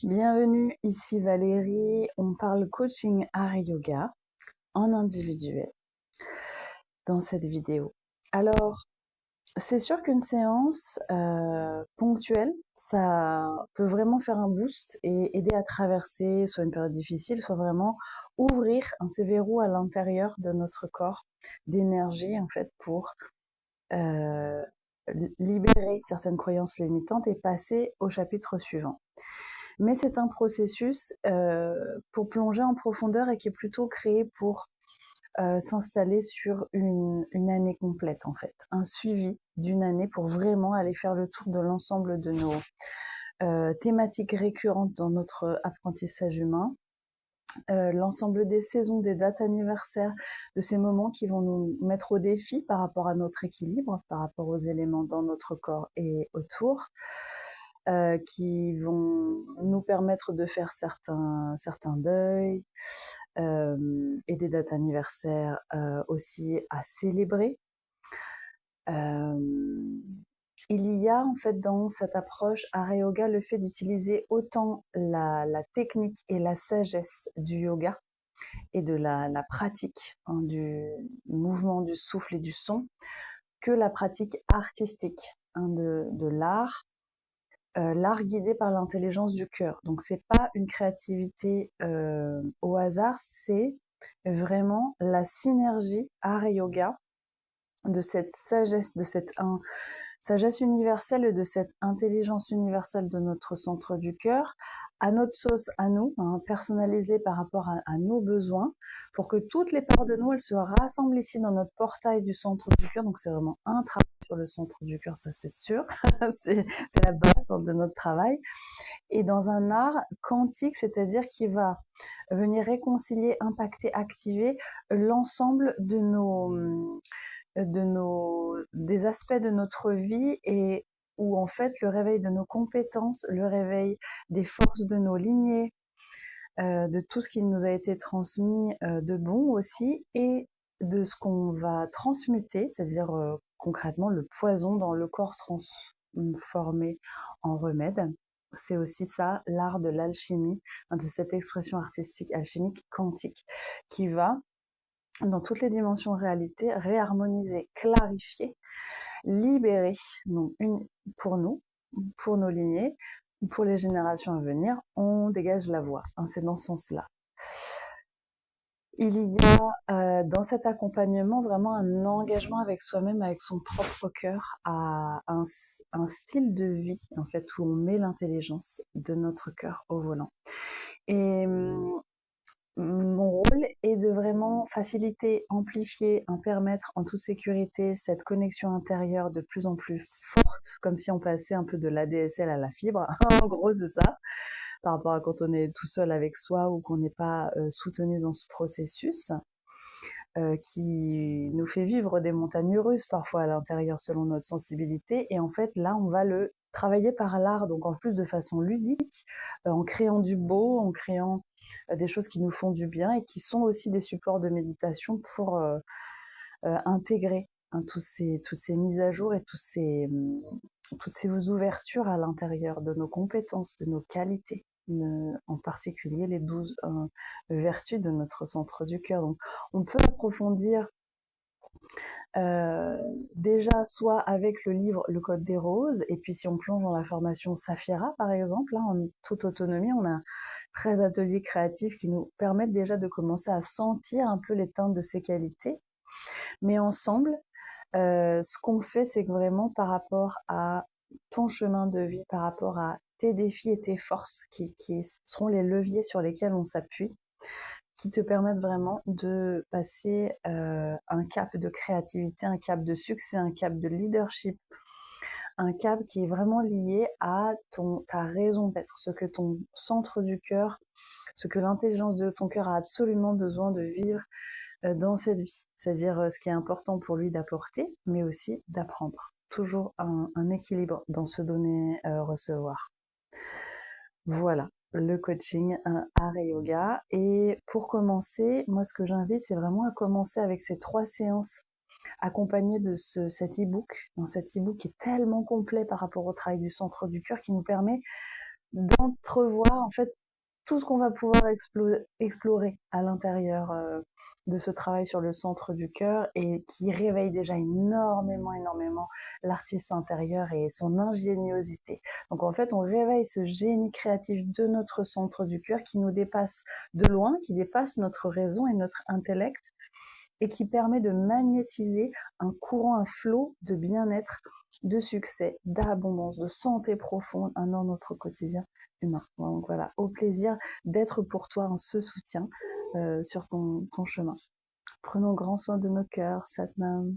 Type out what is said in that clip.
Bienvenue, ici Valérie. On parle coaching art yoga en individuel dans cette vidéo. Alors, c'est sûr qu'une séance ponctuelle, ça peut vraiment faire un boost et aider à traverser soit une période difficile, soit vraiment ouvrir ces verrous à l'intérieur de notre corps d'énergie en fait pour euh, libérer certaines croyances limitantes et passer au chapitre suivant. Mais c'est un processus pour plonger en profondeur et qui est plutôt créé pour s'installer sur une année complète en fait, un suivi d'une année pour vraiment aller faire le tour de l'ensemble de nos thématiques récurrentes dans notre apprentissage humain, l'ensemble des saisons, des dates anniversaires, de ces moments qui vont nous mettre au défi par rapport à notre équilibre, par rapport aux éléments dans notre corps et autour. Qui vont nous permettre de faire certains deuils et des dates anniversaires aussi à célébrer. Il y a en fait dans cette approche Hatha Yoga le fait d'utiliser autant la technique et la sagesse du yoga et de la pratique du mouvement du souffle et du son que la pratique artistique de l'art. L'art guidé par l'intelligence du cœur. Donc c'est pas une créativité au hasard, c'est vraiment la synergie art et yoga de cette sagesse, de cette sagesse universelle et de cette intelligence universelle de notre centre du cœur, à notre sauce, à nous, personnalisée par rapport à nos besoins, pour que toutes les parts de nous, elles se rassemblent ici dans notre portail du centre du cœur. Donc c'est vraiment un travail sur le centre du cœur, ça c'est sûr, c'est la base de notre travail. Et dans un art quantique, c'est-à-dire qui va venir réconcilier, impacter, activer l'ensemble des aspects de notre vie et où en fait le réveil de nos compétences, le réveil des forces de nos lignées, de tout ce qui nous a été transmis de bon aussi et de ce qu'on va transmuter, c'est-à-dire concrètement le poison dans le corps transformé en remède. C'est aussi ça, l'art de l'alchimie, de cette expression artistique alchimique quantique, qui va dans toutes les dimensions réalité, réharmoniser, clarifier, libérer pour nous, pour nos lignées, pour les générations à venir, on dégage la voie. C'est dans ce sens-là. Il y a dans cet accompagnement vraiment un engagement avec soi-même, avec son propre cœur, à un style de vie en fait où on met l'intelligence de notre cœur au volant. Et mon rôle est de vraiment faciliter, amplifier, permettre en toute sécurité cette connexion intérieure de plus en plus forte, comme si on passait un peu de l'ADSL à la fibre. En gros, c'est ça, par rapport à quand on est tout seul avec soi ou qu'on n'est pas soutenu dans ce processus, qui nous fait vivre des montagnes russes parfois à l'intérieur selon notre sensibilité. Et en fait, là, on va le travailler par l'art, donc en plus de façon ludique, en créant du beau, en créant des choses qui nous font du bien et qui sont aussi des supports de méditation pour intégrer toutes ces mises à jour et toutes ces ouvertures à l'intérieur de nos compétences, de nos qualités, en particulier les 12 vertus de notre centre du cœur. Donc, on peut approfondir déjà soit avec le livre Le Code des Roses, et puis si on plonge dans la formation Saphira, par exemple, là, en toute autonomie, on a 13 ateliers créatifs qui nous permettent déjà de commencer à sentir un peu les teintes de ces qualités. Mais ensemble, ce qu'on fait, c'est que vraiment par rapport à ton chemin de vie, par rapport à tes défis et tes forces qui seront les leviers sur lesquels on s'appuie, qui te permettent vraiment de passer un cap de créativité, un cap de succès, un cap de leadership, un cap qui est vraiment lié à ta raison d'être, ce que ton centre du cœur, ce que l'intelligence de ton cœur a absolument besoin de vivre dans cette vie. C'est-à-dire ce qui est important pour lui d'apporter, mais aussi d'apprendre. Toujours un équilibre dans ce donner-recevoir. Voilà, le coaching, art et yoga. Et pour commencer, moi ce que j'invite, c'est vraiment à commencer avec ces 3 séances accompagnées de cet e-book. Cet e-book qui est tellement complet par rapport au travail du centre du cœur qui nous permet d'entrevoir en fait tout ce qu'on va pouvoir explorer à l'intérieur de ce travail sur le centre du cœur et qui réveille déjà énormément l'artiste intérieur et son ingéniosité. Donc en fait, on réveille ce génie créatif de notre centre du cœur qui nous dépasse de loin, qui dépasse notre raison et notre intellect et qui permet de magnétiser un courant, un flot de bien-être, de succès, d'abondance, de santé profonde dans notre quotidien humain. Donc voilà, au plaisir d'être pour toi en ce soutien sur ton chemin. Prenons grand soin de nos cœurs, Satnam.